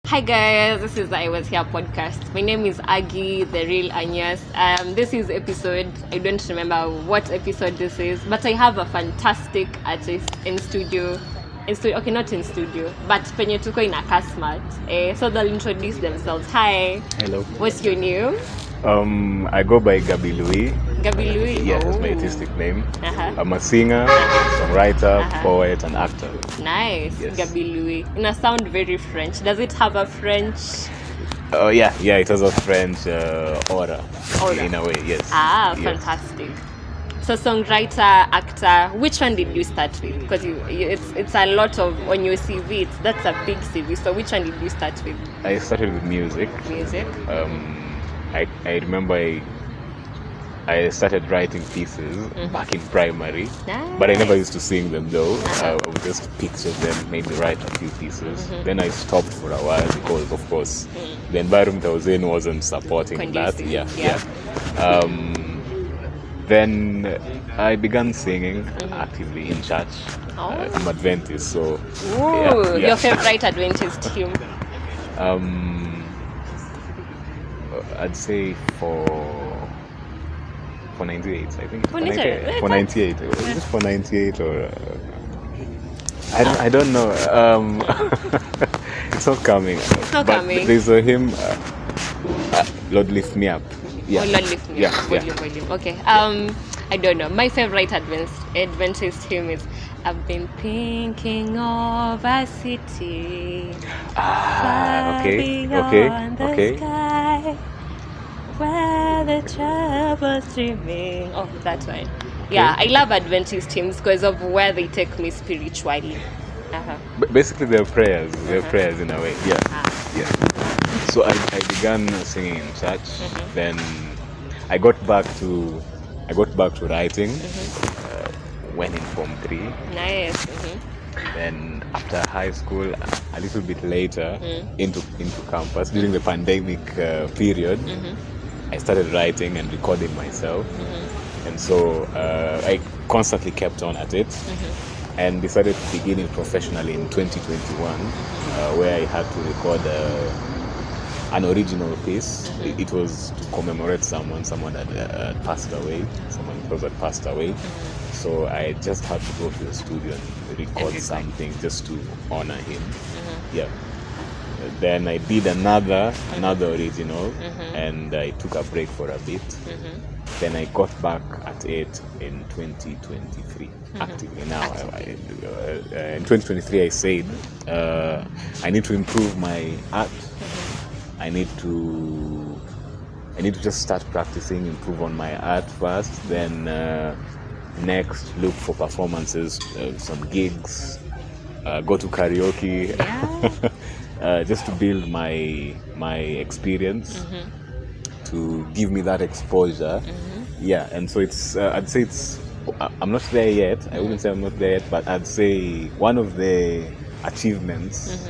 Hi guys, this is I Was Here podcast. My name is Aggie, the real Agnes. This is episode, I don't remember what episode this is, but I have a fantastic artist in studio. Okay, not in studio, but penye tuko in a Kasmat. So they'll introduce themselves. Hi. Hello. What's your name? I go by Gabby Louiee. Gabby Louiee? Yes, that's my artistic name. Uh-huh. I'm a singer, songwriter, poet, and actor. Nice. Yes. Gabby Louiee. And I sound very French. Does it have a French? Yeah, it has a French aura. In a way, yes. Ah, Yes. Fantastic. So songwriter, actor, which one did you start with? Because it's a lot of, on your CV, that's a big CV. So which one did you start with? I started with music. Music? I remember I started writing pieces back in primary, but I never used to sing them though. I would just picture them, maybe write a few pieces. Then I stopped for a while because, of course, the environment I was in wasn't supporting Conducive, that. yeah. Then I began singing actively in church. I'm Adventist, so Ooh, your favorite Adventist hymn? I'd say for 98, I think. For 98? For 98. Is it for 98 or I don't know. It's not coming. It's not coming. There's a hymn, Lord Lift Me Up. Yeah. Oh, Lord Lift Me Up. Volume. Okay. I don't know. My favorite Adventist hymn is I've been thinking of a city far beyond the sky, where the troubles remain. Oh, that one. Yeah, I love Adventist hymns because of where they take me spiritually. Basically, they're prayers. They're prayers in a way. Yeah. Yeah. So I began singing in church. Then I got back to writing when in Form 3. Nice. Then after high school, a little bit later, into campus during the pandemic period, I started writing and recording myself, and so I constantly kept on at it, and decided to begin it professionally in 2021, where I had to record an original piece. It was to commemorate someone had passed away, someone close had passed away. So I just had to go to the studio and record something just to honor him. Yeah. Then I did another original, and I took a break for a bit. Then I got back at it in 2023, actively now. In 2023 I said, I need to improve my art. I need to just start practicing, improve on my art first, then next look for performances, some gigs, go to karaoke, just to build my experience, to give me that exposure. Yeah, and so it's I'd say I'm not there yet. I wouldn't say I'm not there yet, but I'd say one of the achievements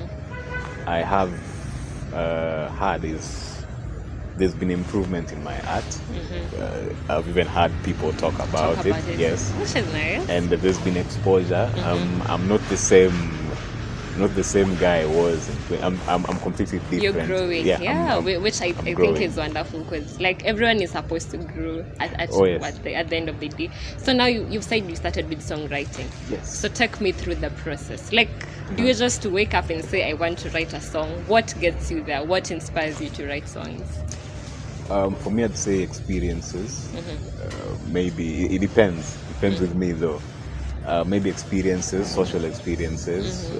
I have had is there's been improvement in my art. I've even had people talk about it. Yes, which is nice. And there's been exposure. I'm not the same guy I was. I'm completely different. You're growing, which I think growing. is wonderful, because like everyone is supposed to grow at the end of the day. So now you've said you started with songwriting. Yes. So take me through the process. Like, do you just wake up and say, I want to write a song? What gets you there? What inspires you to write songs? For me, I'd say experiences. Maybe it depends. Depends with me though. Maybe experiences, social experiences.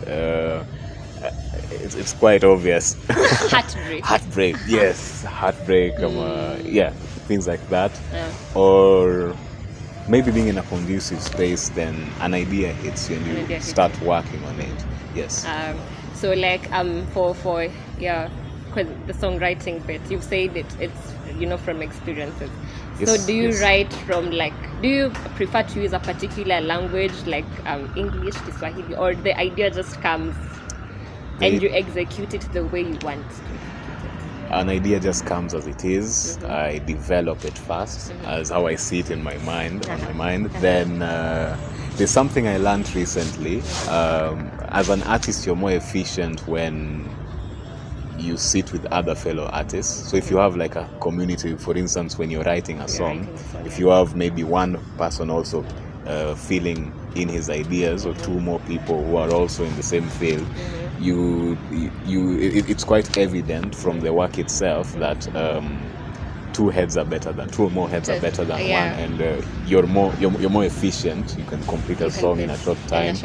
It's quite obvious. Heartbreak. Yes, heartbreak. Things like that. Or maybe being in a conducive space, then an idea hits you and you start working on it. Yes. So like for because the songwriting bit, you've said it's from experiences. Yes, so do you write from do you prefer to use a particular language like English, Kiswahili, or the idea just comes and you execute it the way you want to? An idea just comes as it is. I develop it first as how I see it in my mind, Then there's something I learned recently. As an artist, you're more efficient when you sit with other fellow artists. So if you have like a community, for instance, when you're writing a song, if you have maybe one person also feeling in his ideas, or two more people who are also in the same field, it's quite evident from the work itself that two or more heads are better than one, and you're more efficient. You can complete a song in a short time.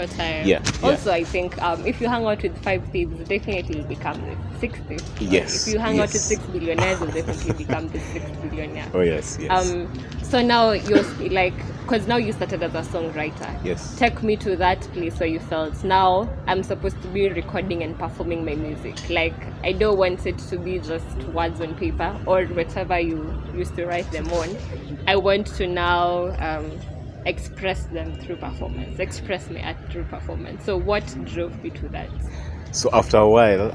Yeah. Also, I think if you hang out with 5 thieves, definitely you'll become the 6th thief. Yes. If you hang out with 6 billionaires, you'll definitely become the 6th billionaire. Oh yes. So now you're like, because now you started as a songwriter. Yes. Take me to that place where you felt, now I'm supposed to be recording and performing my music. Like, I don't want it to be just words on paper or whatever you used to write them on. I want to now express them through performance, express my art through performance. So what drove me to that? So after a while,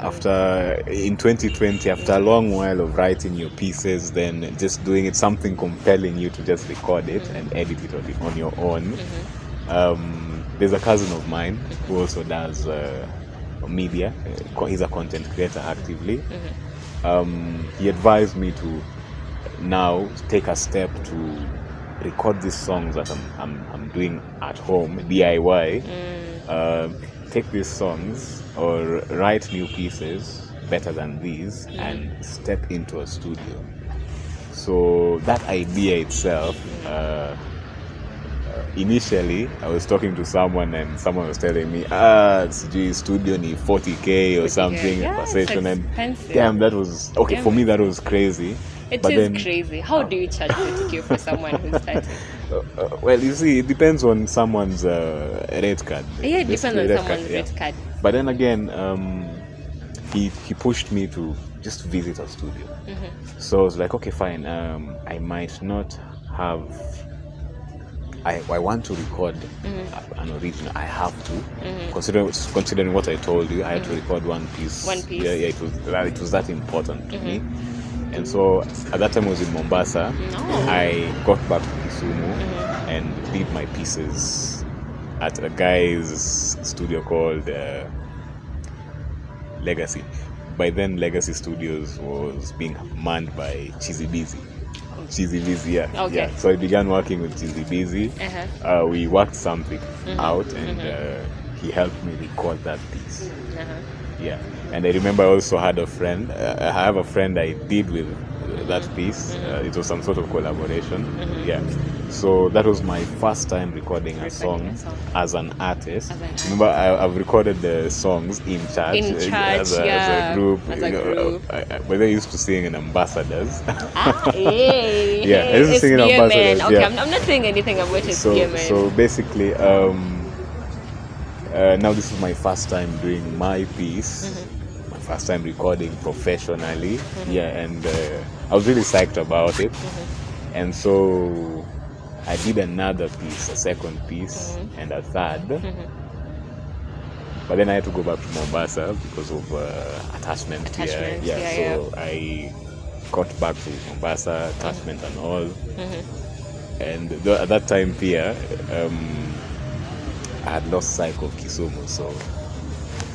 in 2020, after a long while of writing your pieces, then just doing it, something compelling you to just record it and edit it on your own. There's a cousin of mine who also does media. He's a content creator actively. He advised me to now take a step to record these songs that I'm doing at home, DIY. Take these songs or write new pieces better than these and step into a studio. So that idea itself, initially I was talking to someone and someone was telling me, studio need 40K or something per session, and damn, that was okay for me. That was crazy. It is crazy. How do you charge 40K for someone who's starting? Well, you see, it depends on someone's rate card. Yeah, it depends on someone's rate card. But then again, he pushed me to just visit a studio. So I was like, okay, fine. I might not have. I want to record an original. I have to, considering what I told you. I had to record one piece. Yeah, it was that important to me. And so at that time I was in Mombasa. I got back to Kisumu and did my pieces at a guy's studio called Legacy. By then Legacy Studios was being manned by Cheesy Busy, yeah. Okay. Yeah. So I began working with Cheesy Busy. We worked something out, and he helped me record that piece. Yeah, and I remember I also had a friend. I have a friend I did with that piece. It was some sort of collaboration. Yeah, so that was my first time recording a song as an artist. Remember, I've recorded the songs in church, as a group. But they used to sing in Ambassadors. I used to sing in Ambassadors. Okay, I'm not saying anything about it. So basically, now this is my first time doing my piece, my first time recording professionally. And I was really psyched about it. And so I did another piece, a second piece, and a third. But then I had to go back to Mombasa because of attachment. So I got back to Mombasa, attachment and all. And at that time here, I had lost sight of Kisumu. So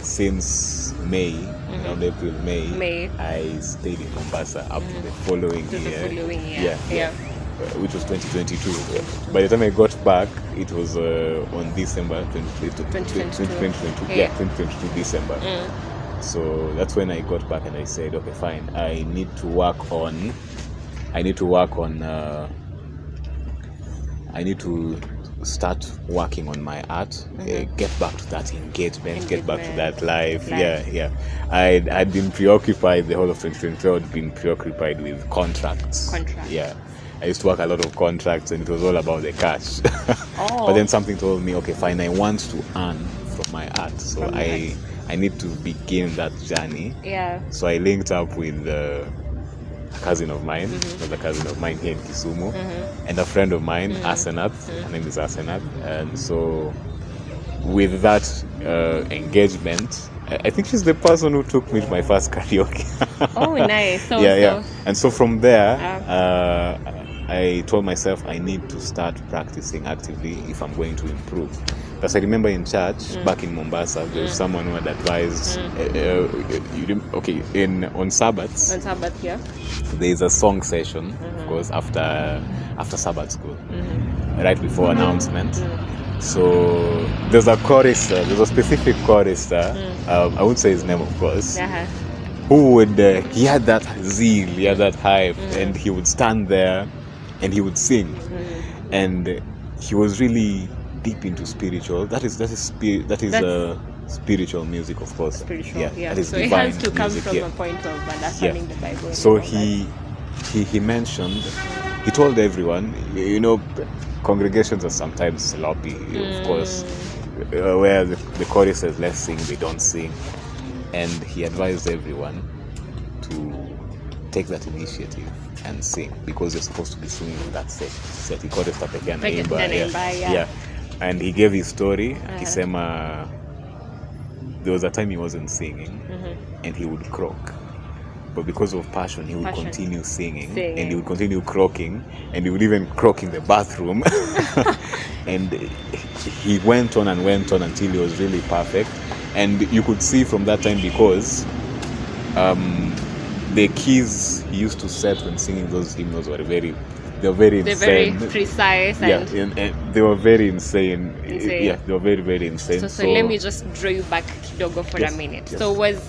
since May, around April, May, I stayed in Mombasa up to the following year. Which was 2022. By the time I got back, it was on December 2022. 2022 December. So that's when I got back and I said, okay, fine. I need to work on. I need to start working on my art, get back to that engagement, get back to that life. I'd been preoccupied the whole of 2022. I'd been preoccupied with contracts. I used to work a lot of contracts and it was all about the cash. But then something told me, okay, fine, I want to earn from my art, so I need to begin that journey. So I linked up with a cousin of mine, another cousin of mine here in Kisumu, and a friend of mine, Asenath. Her name is Asenath. And so with that engagement, I think she's the person who took me to my first karaoke. Oh, nice. And so from there, I told myself I need to start practicing actively if I'm going to improve. Because I remember in church back in Mombasa, there's someone who had advised. On Sabbaths. On Sabbath, yeah. There is a song session, of course, after Sabbath school, right before announcement. So there's a chorister. There's a specific chorister. I won't say his name, of course. Who would? He had that zeal. He had that hype, and he would stand there, and he would sing, and he was really deep into spiritual. That is spiritual music, of course. Spiritual, yeah. That is so it divine has to come music, from a point of understanding the Bible. So he mentioned, he told everyone, congregations are sometimes sloppy, of course, where the chorus says let's sing, they don't sing, and he advised everyone to take that initiative and sing, because you're supposed to be singing in that set. He called it yeah. And he gave his story. Akisema there was a time he wasn't singing, and he would croak, but because of passion he would continue singing, and he would continue croaking, and he would even croak in the bathroom. And he went on until he was really perfect. And you could see from that time, because the keys he used to set when singing those hymns were very insane. Very precise. And they were very insane. Yeah, they were very, very insane. So let me just draw you back kidogo for a minute. Yes. So was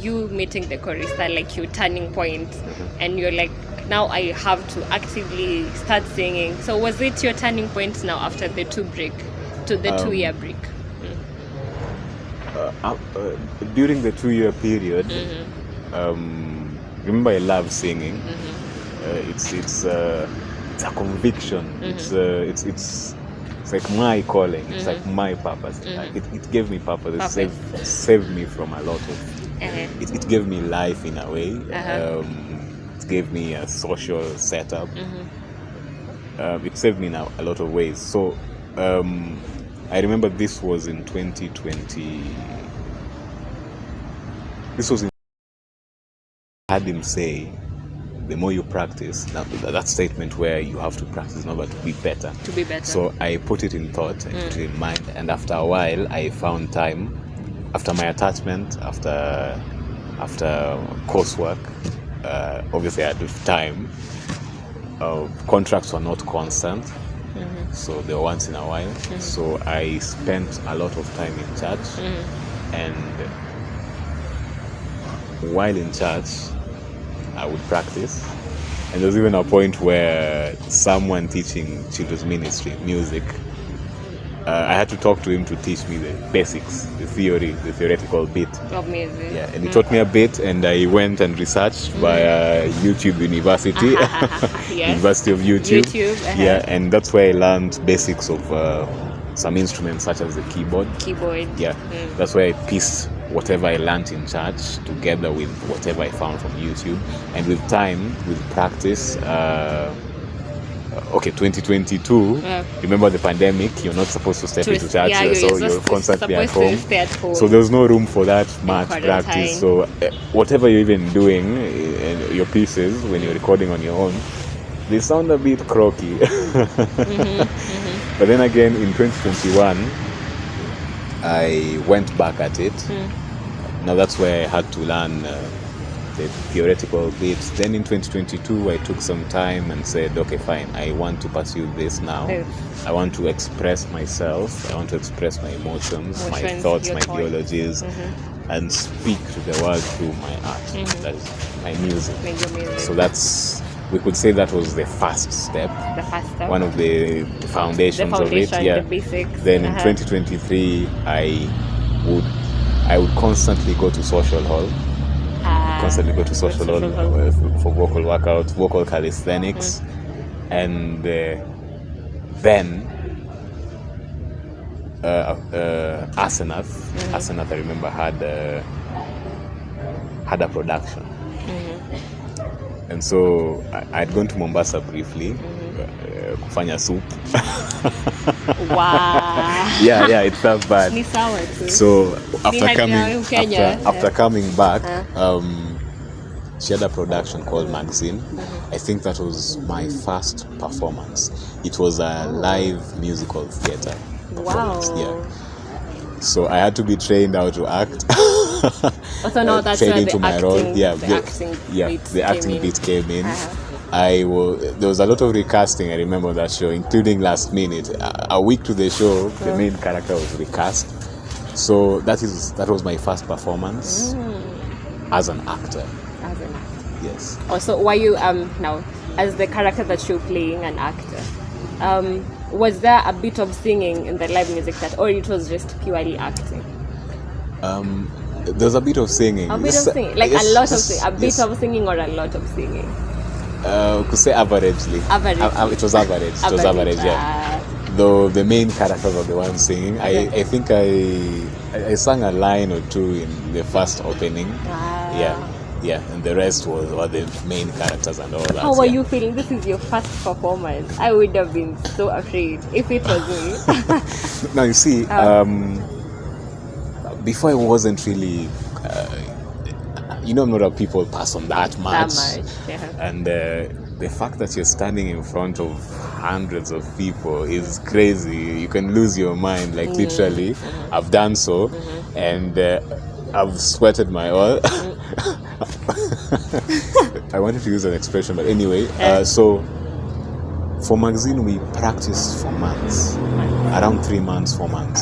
you meeting the chorister like your turning point, and you're like, now I have to actively start singing? So was it your turning point now after the 2-year break? During the 2-year period, remember, I love singing. It's a conviction. It's like my calling. It's like my purpose. It gave me purpose. It saved me from a lot of. It gave me life in a way. It gave me a social setup. It saved me in a lot of ways. So I remember this was in 2020. I had him say, the more you practice, that statement where you have to practice in order to be better. So I put it in thought, I put it in mind, and after a while I found time, after my attachment, after coursework, obviously I had time. Contracts were not constant, so they were once in a while. So I spent a lot of time in church, and while in church I would practice. And there was even a point where someone teaching children's ministry music, I had to talk to him to teach me the basics, the theoretical bit Of music. Yeah, and he taught me a bit, and I went and researched via YouTube University. University of YouTube. Yeah, and that's where I learned basics of some instruments such as the keyboard. Yeah, that's where I pieced whatever I learned in church together with whatever I found from YouTube. And with time, with practice, 2022, remember the pandemic, you're not supposed to step into church, so you're constantly at home. So there's no room for that much practice. So whatever you're even doing, your pieces, when you're recording on your own, they sound a bit croaky. But then again, in 2021, I went back at it. Now that's where I had to learn the theoretical bits. Then in 2022, I took some time and said, okay, fine, I want to pursue this now. I want to express myself. I want to express my emotions, my thoughts, my theologies, and speak to the world through my art. That is my music. So that's, we could say that was the first step. One of the foundations of it. Yeah. The basics. Then in 2023, I would constantly go to social hall. For vocal workouts, vocal calisthenics, and then Asenath, I remember, had a production. And so I'd gone to Mombasa briefly, kufanya soup. Wow. Yeah, it's that bad. Ni sawa tu. So after coming back, she had a production called Magazine. I think that was my first performance. It was a live musical theater. performance. Wow. Yeah. So I had to be trained how to act. Also, now that's trained where into the my acting, role. Yeah, the acting bit came in. Uh-huh. There was a lot of recasting. I remember that show, including last minute. A week to the show, the main character was recast. So that was my first performance as an actor. As an actor. Yes. Also, were you now as the character that you're playing an actor? Was there a bit of singing in the live music set, or it was just purely acting? There's a bit of singing. A bit of singing, like yes, a lot of yes, singing, a bit yes. of singing, or a lot of singing. Could say averagely. Average. It was average. It was average. Yeah. Though the main characters are the ones singing. Okay. I think I sang a line or two in the first opening. Yeah, and the rest were the main characters and all that. How were you feeling? This is your first performance. I would have been so afraid if it was me. Now you see, before I wasn't really, I'm not a people person that much. Yeah. And the fact that you're standing in front of hundreds of people is crazy. You can lose your mind, like literally. I've done so, and I've sweated my all. I wanted to use an expression, but anyway, so for magazine we practiced for months, around 3 months, 4 months.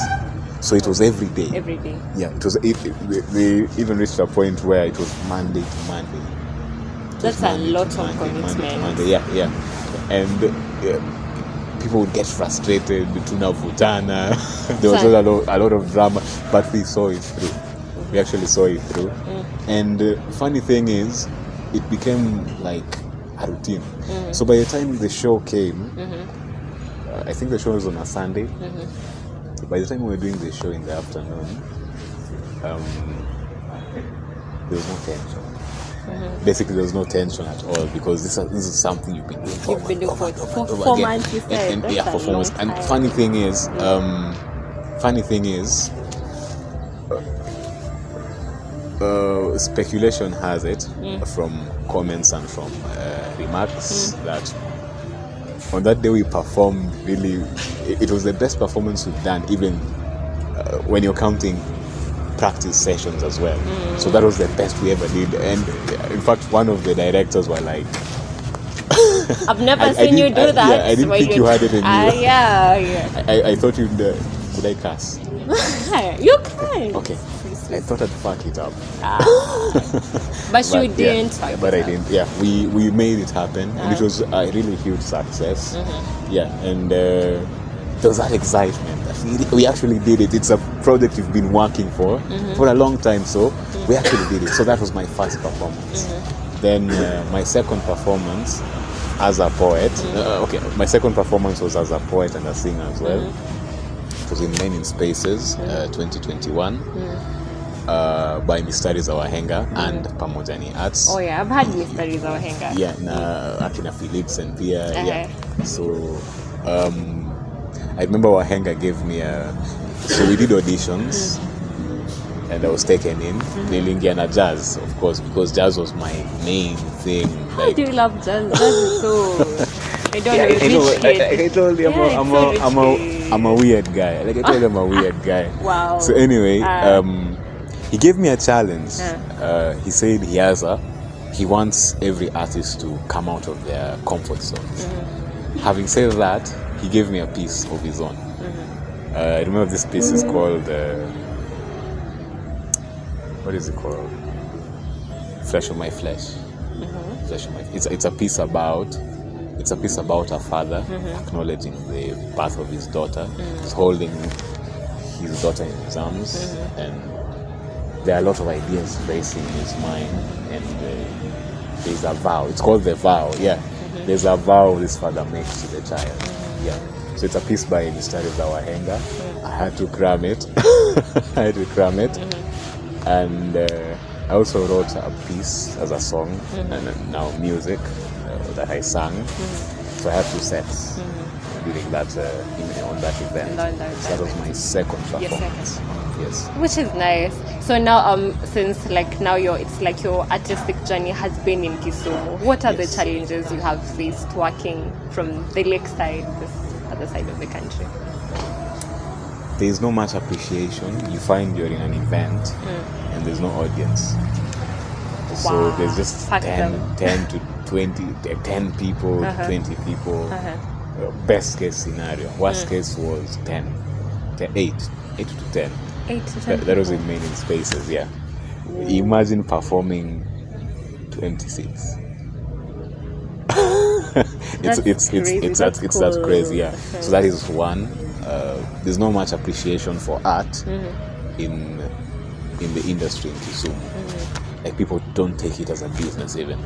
So it was every day. Every day. Yeah, it was. They even reached a point where it was Monday to Monday. That's a lot of commitment. Monday, yeah. And people would get frustrated, tunavutana. There was a lot of drama, but we saw it through. We actually saw it through. And funny thing is, it became like a routine. So by the time the show came, I think the show was on a Sunday. By the time we were doing the show in the afternoon, there was no tension. Basically, there was no tension at all, because this is something you've been doing for 4 months. You said. And for 4 months. And funny thing is, speculation has it from comments and from remarks that on that day we performed, really, it was the best performance we've done, even when you're counting practice sessions as well. So that was the best we ever did. And in fact, one of the directors were like, I've never seen you do that. I didn't think you had it in you. Yeah. I thought you'd could I curse? You can. Okay, I thought I'd fuck it up. But you didn't. Yeah, but I didn't. Yeah, we made it happen, and it was a really huge success. Yeah, and there was that excitement. We actually did it. It's a project we've been working for a long time, so we actually did it. So that was my first performance. Then my second performance as a poet. My second performance was as a poet and a singer as well. It was in Men in Spaces, 2021. By Mysteries Wahenga and Pamojani Arts. Oh yeah, I've had Mysteries Wahenga. Yeah, Akina Phillips and Pia. Yeah. So I remember Wahenga gave me so we did auditions and I was taken in. Nilingia jazz, of course, because jazz was my main thing. I do love jazz. Jazz is so. I don't know. I told you I'm a weird guy. Like I told him I'm a weird guy. Wow. So anyway, he gave me a challenge. He said he wants every artist to come out of their comfort zones. Having said that, he gave me a piece of his own. I remember this piece is called what is it called? Flesh of My Flesh. Flesh of My. It's a piece about a father acknowledging the birth of his daughter. He's holding his daughter in his arms, and there are a lot of ideas racing in his mind, and there's a vow. It's called the vow. Yeah, there's a vow this father makes to the child. Yeah, so it's a piece by Mysteries Wahenga. I had to cram it. And I also wrote a piece as a song and now music that I sang. So I had 2 sets during that on that event. So that was my second performance. Yes. Which is nice. So now, since now your artistic journey has been in Kisumu, what are the challenges you have faced working from the lakeside, this other side of the country? there's no much appreciation. You find you're in an event and there's no audience. So there's just 10 to 20, 10 people, 20 people. Best case scenario. Worst case was 8 to 10. 8 to 10. That was in many spaces, yeah. Imagine performing 26. it's that crazy, yeah. So that is one. There's not much appreciation for art in the industry in Kisumu. Like, people don't take it as a business even.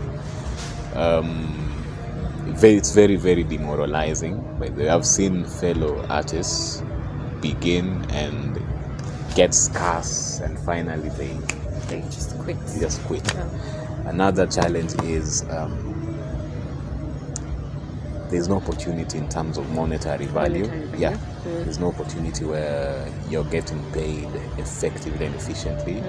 It's very, very demoralizing. By the way, I've seen fellow artists begin and get scarce, and finally they just quit. Yeah. Another challenge is there's no opportunity in terms of monetary value. Yeah. There's no opportunity where you're getting paid effectively and efficiently.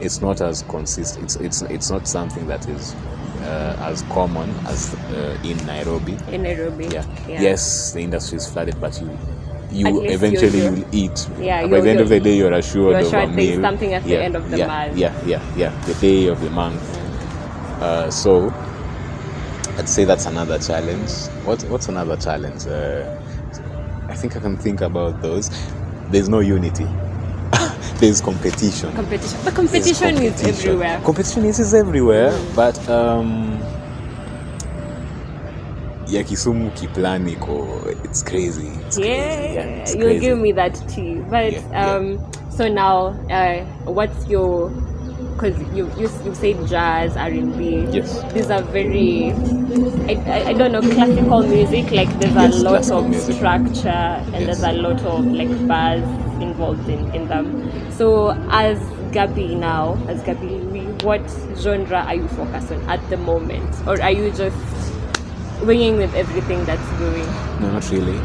It's not as consistent. It's not something that is as common as in Nairobi. Yeah. Yes, the industry is flooded, but you eventually will eat. Yeah, by the end of the day, you're assured of a meal. Something at the end of the month. Yeah. The day of the month. So I'd say that's another challenge. What's another challenge? I think I can think about those. There's no unity. There's competition. But competition is everywhere. Competition is everywhere, but Kisumu kiplani it's crazy. It's you'll give me that tea. But so now, what's your? Because you said jazz, R&B. Yes. These are very, I don't know, classical music. Like, there's a lot of music structure, and there's a lot of like bars involved in them. So as Gabby Louiee, what genre are you focused on at the moment, or are you just winging with everything that's going? No, not really.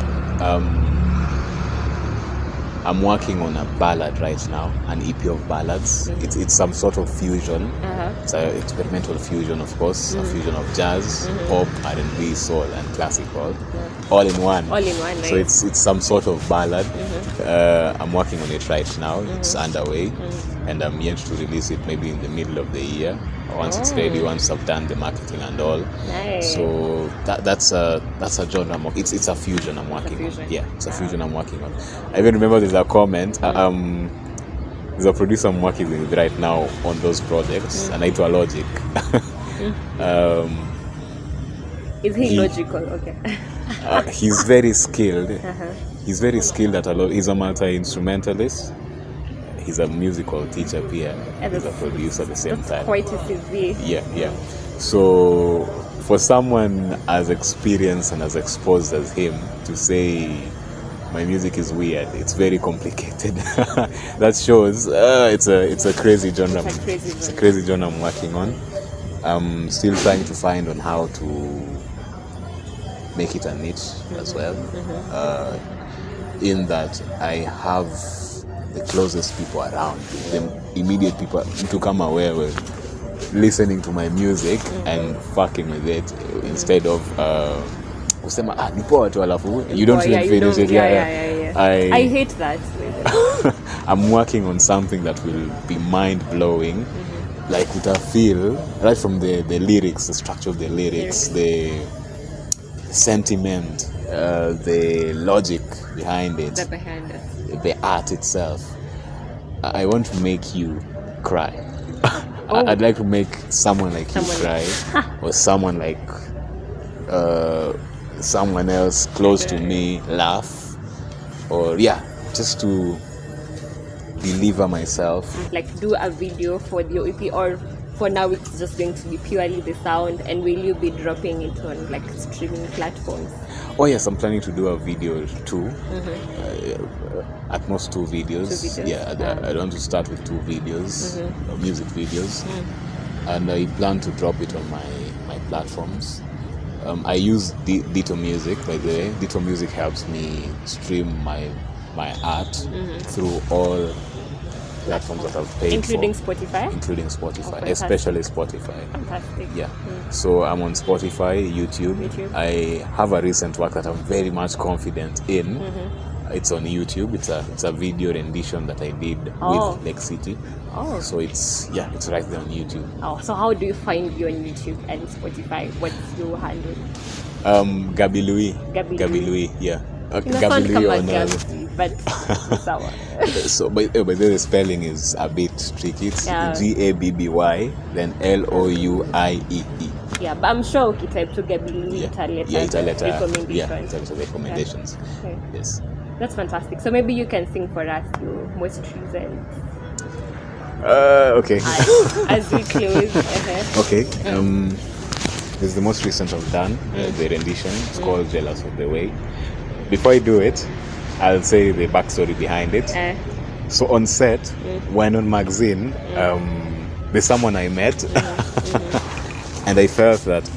I'm working on a ballad right now, an EP of ballads. It's some sort of fusion. It's an experimental fusion, of course, a fusion of jazz, pop, R&B, soul, and classical, all in one. Nice. So it's some sort of ballad. I'm working on it right now. It's underway, and I'm yet to release it maybe in the middle of the year. Once it's ready, once I've done the marketing and all. Nice. So that's a genre. It's a fusion I'm working on. Yeah, it's a fusion I'm working on. I even remember there's a comment. There's a producer I'm working with right now on those projects, and I do a Logic. Is he logical? Okay. He's very skilled. He's very skilled at a lot. He's a multi-instrumentalist. He's a musical teacher here. He's a producer at the same time. Quite a CV. Yeah. So for someone as experienced and as exposed as him to say my music is weird, it's very complicated. That shows it's a crazy genre. It's a crazy genre I'm working on. I'm still trying to find on how to make it a niche as well. In that I have the closest people around, the immediate people to come aware with listening to my music and fucking with it instead of kusema ni poa tu alafu you don't even finish it. I hate that. I'm working on something that will be mind-blowing. Like, uta feel right from the lyrics, the structure of the lyrics, the sentiment, the logic behind it, the art itself. I want to make you cry. I'd like to make someone like you cry, or someone like someone else close to me laugh, or just to deliver myself. Like, do a video for the EP, or for now it's just going to be purely the sound, and will you be dropping it on like streaming platforms? Oh yes, I'm planning to do a video too. At most 2 videos. I want to start with 2 videos, music videos, and I plan to drop it on my platforms. I use Ditto Music, by the way. Ditto Music helps me stream my art through all platforms that I've paid including for. Spotify? Including Spotify, especially Spotify. Fantastic. Yeah. So I'm on Spotify, YouTube. I have a recent work that I'm very much confident in. It's on YouTube. It's a video rendition that I did with Lake City. Oh. So it's right there on YouTube. Oh, so how do you find you on YouTube and Spotify? What's your handle? Gabby Louiee. Gabby Louiee, yeah. Gabby Louiee on Gabby, but it's our. So, but the spelling is a bit tricky. It's Gabby, then Louiee. Yeah, but I'm sure type to Gabby Louiee, it's recommendations. Okay. Yes. That's fantastic. So maybe you can sing for us your most recent. Okay. As we close. Okay. This is the most recent I've done, the rendition. It's called Jealous of the Way. Before I do it, I'll say the backstory behind it. So on set, when on magazine, there's someone I met, and I felt that,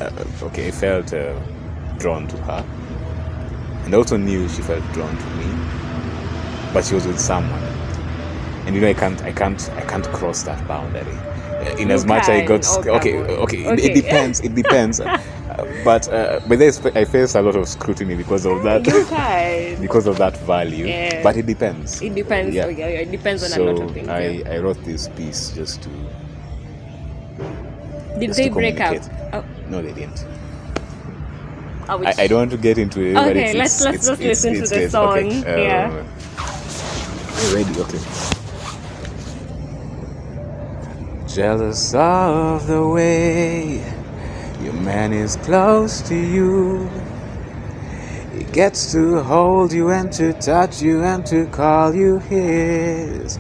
drawn to her. And I also knew she felt drawn to me, but she was with someone. And I can't cross that boundary. In as much I got it depends. But I faced a lot of scrutiny because of that. Because of that value. Yeah. But it depends. It depends. Yeah. It depends on so a lot of things. I wrote this piece just to. Did they break up? Oh. No, they didn't. I don't want to get into it. Okay, let's just listen to the song. Okay. Yeah. Are you ready? Okay. Jealous of the way your man is close to you. He gets to hold you and to touch you and to call you his.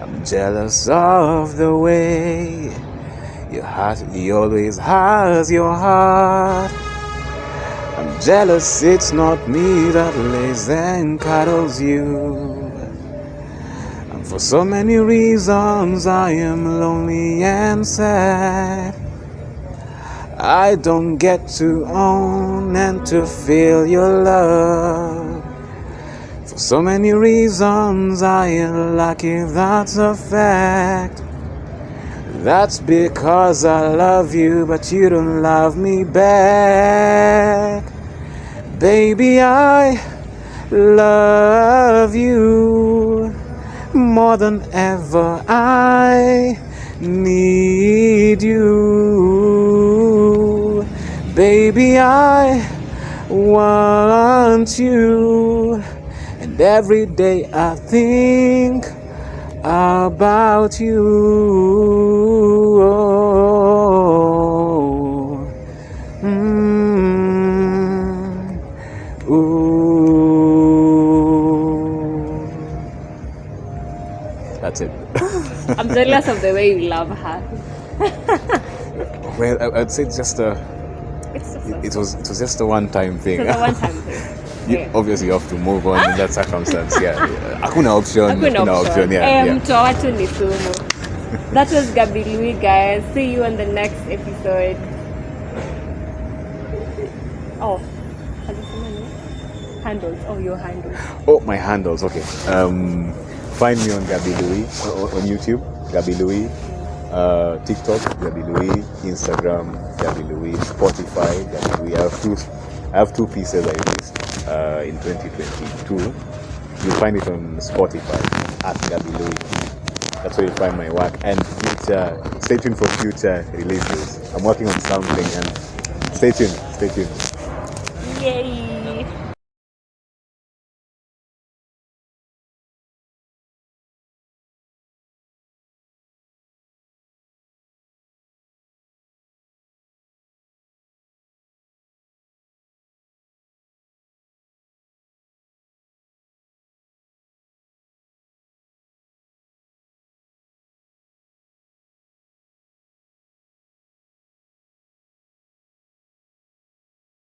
I'm jealous of the way your heart, he always has your heart. I'm jealous it's not me that lays and cuddles you. For so many reasons I am lonely and sad. I don't get to own and to feel your love. For so many reasons I am lucky, that's a fact. That's because I love you, but you don't love me back. Baby, I love you more than ever. I need you. Baby, I want you. And every day I think about you. That's it. I'm jealous of the way you love her. Well, I'd say it was just a one-time thing. It was a one-time thing. Obviously, you have to move on in that circumstance. Yeah, hakuna option. Yeah. Mtu wa watu ni sumu. That was Gabby Louiee, guys. See you on the next episode. Oh, handles. Oh, your handles. Oh, my handles. Okay. Find me on Gabby Louiee on YouTube. Gabby Louiee. TikTok, Gabby Louiee. Instagram, Gabby Louiee. Spotify, Gabby Louiee. I have two pieces I released in 2022. You'll find it on Spotify at Gabby Louiee. That's where you'll find my work. And stay tuned for future releases. I'm working on something, and stay tuned. Yay!